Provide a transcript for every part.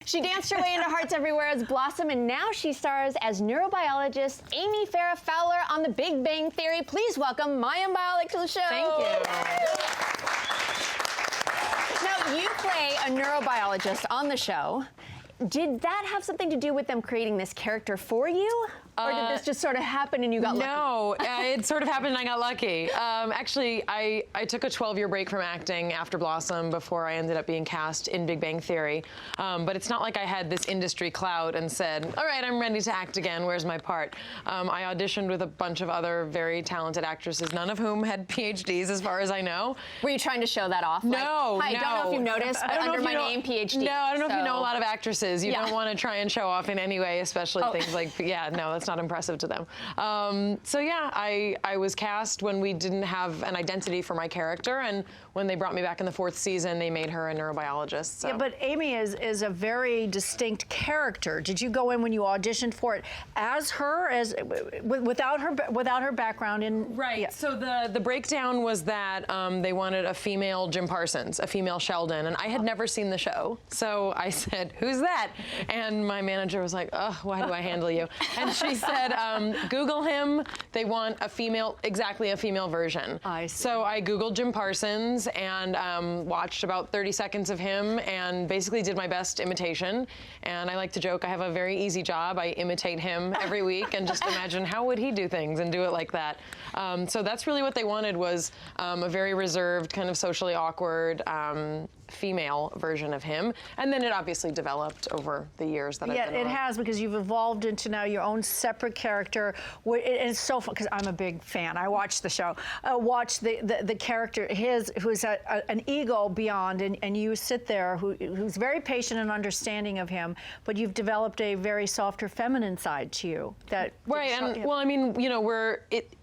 She danced her way into Hearts Everywhere as Blossom, and now she stars as neurobiologist Amy Farrah Fowler on The Big Bang Theory. Please welcome Mayim Bialik to the show. Thank you. Now, you play a neurobiologist on the show. Did that have something to do with them creating this character for you? Or did this just sort of happen and you got lucky? No, it sort of happened and I got lucky. Actually, I took a 12-year break from acting after Blossom before I ended up being cast in Big Bang Theory. But it's not like I had this industry clout and said, all right, I'm ready to act again, where's my part? I auditioned with a bunch of other very talented actresses, none of whom had PhDs as far as I know. Were you trying to show that off? No, like, hi, no. I don't know if you've noticed, but under my name, PhD. No, I don't know if you know a lot of actresses. You Yeah. don't want to try and show off in any way, especially things like, yeah, no, that's not impressive to them. So yeah, I was cast when we didn't have an identity for my character, and when they brought me back in the 4th season, they made her a neurobiologist. So. Yeah, but Amy is a very distinct character. Did you go in when you auditioned for it as her, without her background in? Right. Yeah. So the breakdown was that they wanted a female Jim Parsons, a female Sheldon, and I had never seen the show. So I said, "Who's that?" And my manager was like, "Oh, why do I handle you?" And she said, Google him. They want a female, exactly a female version. I see. So I Googled Jim Parsons and watched about 30 seconds of him and basically did my best imitation. And I like to joke, I have a very easy job. I imitate him every week and just imagine how would he do things and do it like that. So that's really what they wanted, was a very reserved, kind of socially awkward female version of him. And then it obviously developed over the years that I've been on. Yeah, it has, because you've evolved into now your own separate character. It's so fun, because I'm a big fan. I watch the show. Watch the character, who's an ego beyond, and you sit there, who's very patient and understanding of him, but you've developed a very softer feminine side to you. Right, and well, I mean, you know,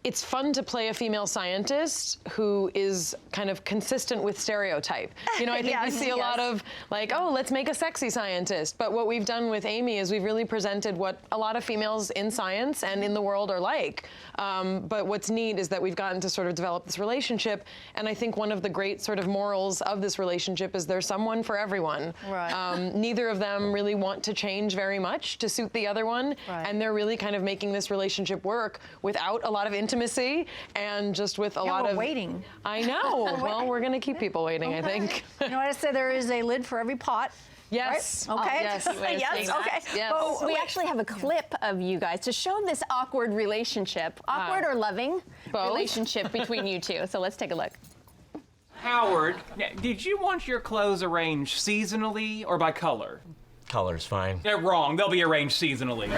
it's fun to play a female scientist who is kind of consistent with stereotype. You know, I think we see a lot of like, oh, let's make a sexy scientist. But what we've done with Amy is we've really presented what a lot of females in science and in the world are like. But what's neat is that we've gotten to sort of develop this relationship. And I think one of the great sort of morals of this relationship is there's someone for everyone. Right. Neither of them really want to change very much to suit the other one. Right. And they're really kind of making this relationship work without a lot of intimacy and just with a lot of waiting. I know. Well, we're going to keep people waiting, I think. You know what I say? There is a lid for every pot. Yes. Right? Okay. Yes. Yes. Okay. Yes. But we actually have a clip of you guys to show this awkward relationship, awkward or loving relationship between you two. So let's take a look. Howard, did you want your clothes arranged seasonally or by color? Color's fine. They're wrong. They'll be arranged seasonally.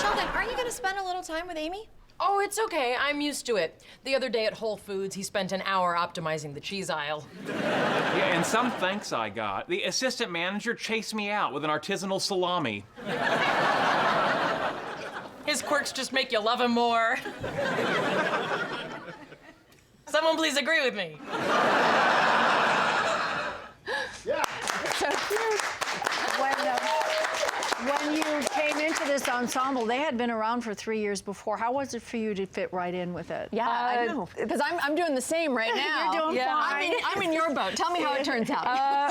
Sheldon, aren't you going to spend a little time with Amy? Oh, it's okay. I'm used to it. The other day at Whole Foods, he spent an hour optimizing the cheese aisle. Yeah, and some thanks I got. The assistant manager chased me out with an artisanal salami. His quirks just make you love him more. Someone please agree with me. So cute. When you came into this ensemble, they had been around for 3 years before. How was it for you to fit right in with it? Yeah, I know. Because I'm doing the same right now. You're doing fine. I'm in your boat. Tell me how it turns out.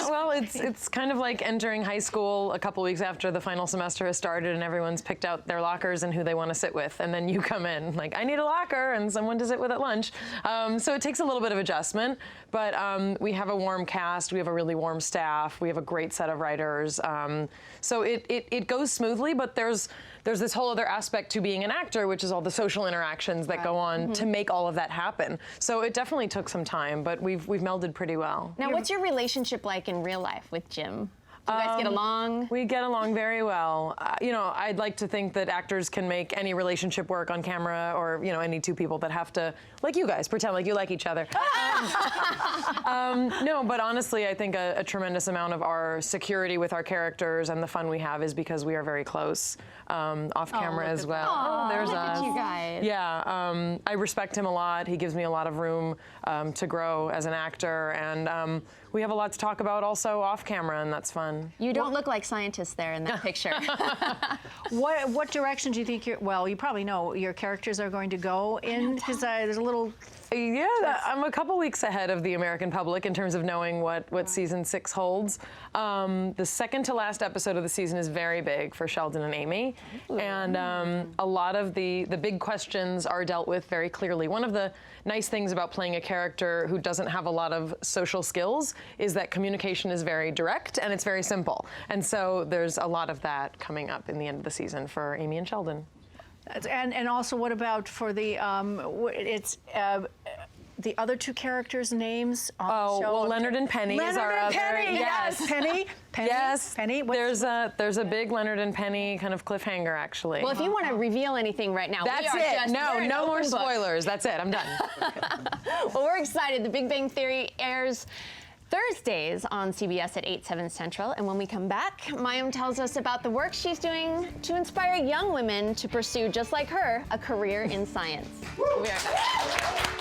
Well, it's kind of like entering high school a couple weeks after the final semester has started and everyone's picked out their lockers and who they want to sit with. And then you come in like, I need a locker and someone to sit with at lunch. So it takes a little bit of adjustment. But we have a warm cast. We have a really warm staff. We have a great set of writers. So it goes smoothly, but there's this whole other aspect to being an actor, which is all the social interactions that go on to make all of that happen. So it definitely took some time, but we've melded pretty well. Now, what's your relationship like in real life with Jim? Do you guys get along? We get along very well. You know, I'd like to think that actors can make any relationship work on camera, or, you know, any two people that have to, like you guys, pretend like you like each other. No, but honestly, I think a tremendous amount of our security with our characters and the fun we have is because we are very close off camera as well. Oh, there's look us. at you guys. Yeah, I respect him a lot. He gives me a lot of room to grow as an actor, and we have a lot to talk about also off camera, and that's fun. You don't look like scientists there in that picture. What direction do you think you probably know your characters are going to go in? Because there's a little Yeah, I'm a couple weeks ahead of the American public in terms of knowing what season 6 holds. The second to last episode of the season is very big for Sheldon and Amy, and a lot of the big questions are dealt with very clearly. One of the nice things about playing a character who doesn't have a lot of social skills is that communication is very direct and it's very simple. And so there's a lot of that coming up in the end of the season for Amy and Sheldon. And also, what about for the the other two characters' names on the show? Well, Leonard and Penny is our Leonard and other. Penny, yes. Penny, Yes. Penny. There's a big Leonard and Penny kind of cliffhanger, actually. Well, if you want to reveal anything right now, That's we are it. just we're an No more open book. spoilers. That's it. I'm done. Well, we're excited. The Big Bang Theory airs Thursdays on CBS at 8/7 Central. And when we come back, Mayim tells us about the work she's doing to inspire young women to pursue, just like her, a career in science. We'll be right back.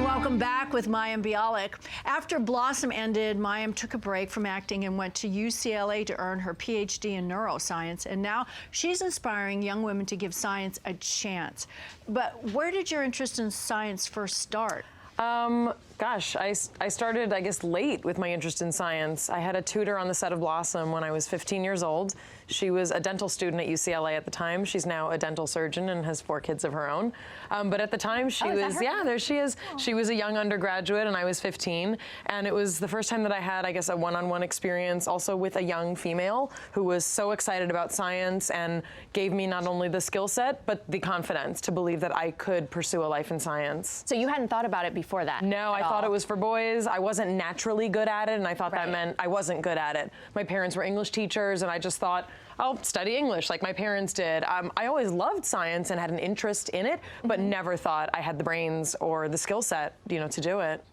Welcome back with Mayim Bialik. After Blossom ended, Mayim took a break from acting and went to UCLA to earn her PhD in neuroscience, and now she's inspiring young women to give science a chance. But where did your interest in science first start? Gosh, I started, I guess, late with my interest in science. I had a tutor on the set of Blossom when I was 15 years old. She was a dental student at UCLA at the time. She's now a dental surgeon and has 4 kids of her own. But at the time, she was, there she is. Oh. She was a young undergraduate and I was 15. And it was the first time that I had, I guess, a one-on-one experience also with a young female who was so excited about science and gave me not only the skill set, but the confidence to believe that I could pursue a life in science. So you hadn't thought about it before that? No, I thought it was for boys. I wasn't naturally good at it, and I thought that meant I wasn't good at it. My parents were English teachers, and I just thought, I'll study English like my parents did. I always loved science and had an interest in it, but never thought I had the brains or the skill set, to do it.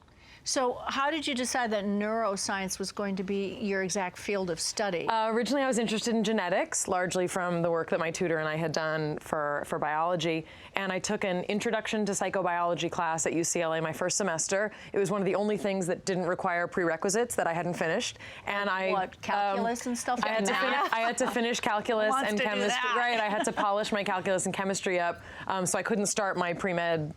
So how did you decide that neuroscience was going to be your exact field of study? Originally, I was interested in genetics, largely from the work that my tutor and I had done for biology. And I took an introduction to psychobiology class at UCLA my first semester. It was one of the only things that didn't require prerequisites that I hadn't finished. And calculus and stuff like that? I had to finish calculus and chemistry. Right, I had to polish my calculus and chemistry up, so I couldn't start my pre-med,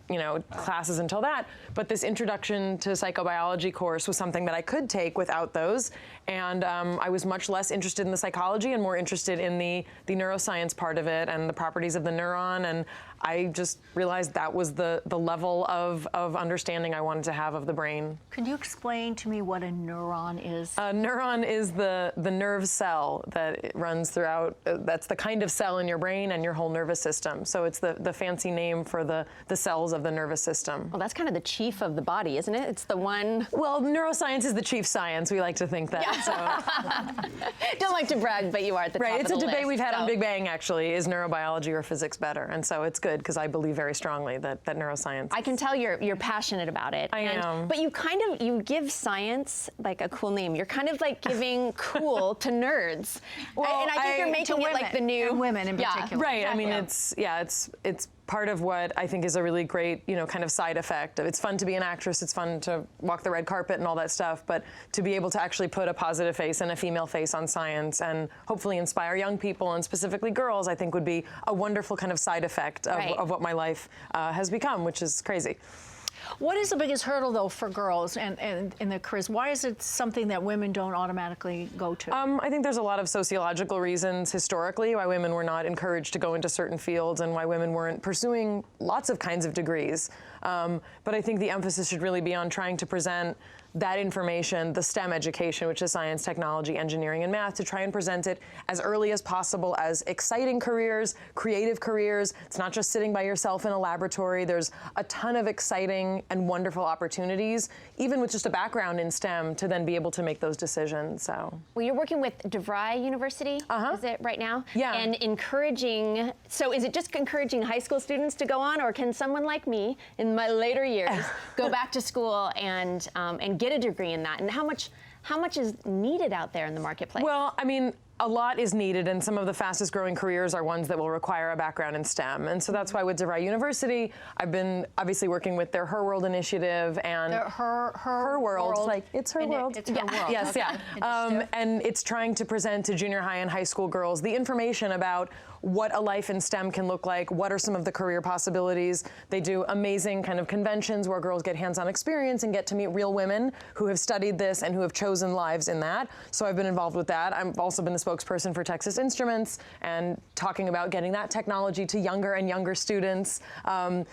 classes until that. But this introduction to psychobiology course was something that I could take without those. And I was much less interested in the psychology and more interested in the neuroscience part of it and the properties of the neuron. And I just realized that was the level of understanding I wanted to have of the brain. Could you explain to me what a neuron is? A neuron is the nerve cell that runs throughout. That's the kind of cell in your brain and your whole nervous system. So it's the fancy name for the cells of the nervous system. Well, that's kind of the chief of the body, isn't it? It's the one. Well, neuroscience is the chief science. We like to think that. Yeah. So. Don't like to brag, but you are at the top of the Right. It's a debate list, we've had on Big Bang, actually. Is neurobiology or physics better? And so it's good because I believe very strongly that neuroscience. I can tell you're passionate about it. I am. But you give science like a cool name. You're kind of like giving cool to nerds. Well, and I think you're making it like the new and women in particular. Right. I mean, it's part of what I think is a really great, kind of side effect. It's fun to be an actress. It's fun to walk the red carpet and all that stuff. But to be able to actually put a positive face and a female face on science and hopefully inspire young people and specifically girls, I think would be a wonderful kind of side effect of what my life has become, which is crazy. What is the biggest hurdle, though, for girls and in their careers? Why is it something that women don't automatically go to? I think there's a lot of sociological reasons historically why women were not encouraged to go into certain fields and why women weren't pursuing lots of kinds of degrees. But I think the emphasis should really be on trying to present that information, the STEM education, which is science, technology, engineering, and math, to try and present it as early as possible as exciting careers, creative careers. It's not just sitting by yourself in a laboratory. There's a ton of exciting and wonderful opportunities, even with just a background in STEM, to then be able to make those decisions. So. Well, you're working with DeVry University, is it right now? Yeah. And so is it just encouraging high school students to go on, or can someone like me in my later years go back to school and get a degree in that? And how much is needed out there in the marketplace? Well, I mean, a lot is needed, and some of the fastest growing careers are ones that will require a background in STEM. And so that's why with DeVry University, I've been obviously working with their Her World initiative and Her World. Like, it's her world. It's her world. Yes, Okay. yeah. And it's trying to present to junior high and high school girls the information about what a life in STEM can look like, what are some of the career possibilities. They do amazing kind of conventions where girls get hands-on experience and get to meet real women who have studied this and who have chosen lives in that. So I've been involved with that. I've also been the spokesperson for Texas Instruments and talking about getting that technology to younger and younger students.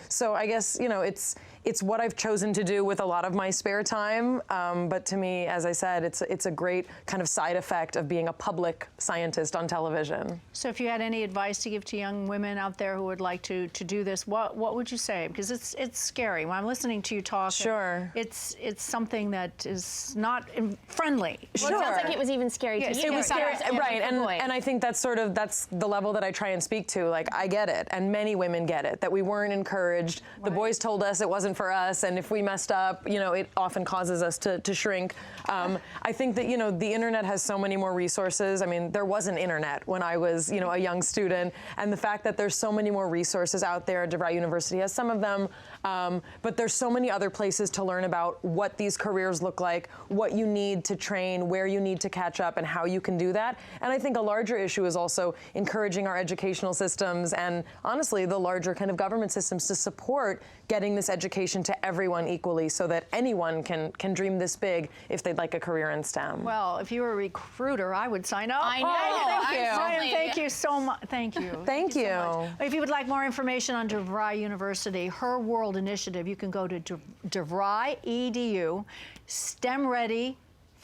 So I guess, you know, it's what I've chosen to do with a lot of my spare time. But to me, as I said, it's a great kind of side effect of being a public scientist on television. So if you had any advice to give to young women out there who would like to do this, what would you say? Because it's scary. When I'm listening to you talk, Sure. it's something that is not friendly. Well, it sounds like it was even scary to you. It was scary, right? And I think that's the level that I try and speak to. Like, I get it, and many women get it, that we weren't encouraged. Right. The boys told us it wasn't for us, and if we messed up, you know, it often causes us to shrink. I think that, you know, the internet has so many more resources. I mean, there was an internet when I was, you know, a young student, and the fact that there's so many more resources out there. DeVry University has some of them, but there's so many other places to learn about what these careers look like, what you need to train, where you need to catch up, and how you can do that. And I think a larger issue is also encouraging our educational systems and, honestly, the larger kind of government systems to support getting this education to everyone equally so that anyone can dream this big if they'd like a career in STEM. Well, if you were a recruiter, I would sign up. I know. Thank you. Absolutely. Thank you so much. Thank you. Thank you. So much. If you would like more information on DeVry University, Her World Initiative, you can go to DeVry EDU, STEM Ready.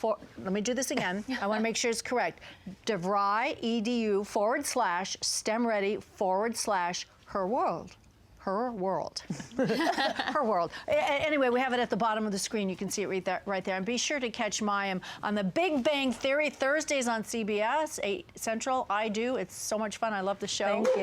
Let me do this again. I want to make sure it's correct. DeVry EDU /STEM Ready /Her World. Her World. Her World. Anyway, we have it at the bottom of the screen. You can see it right there. And be sure to catch Mayim on The Big Bang Theory Thursdays on CBS, 8 Central. I do. It's so much fun. I love the show. Thank you.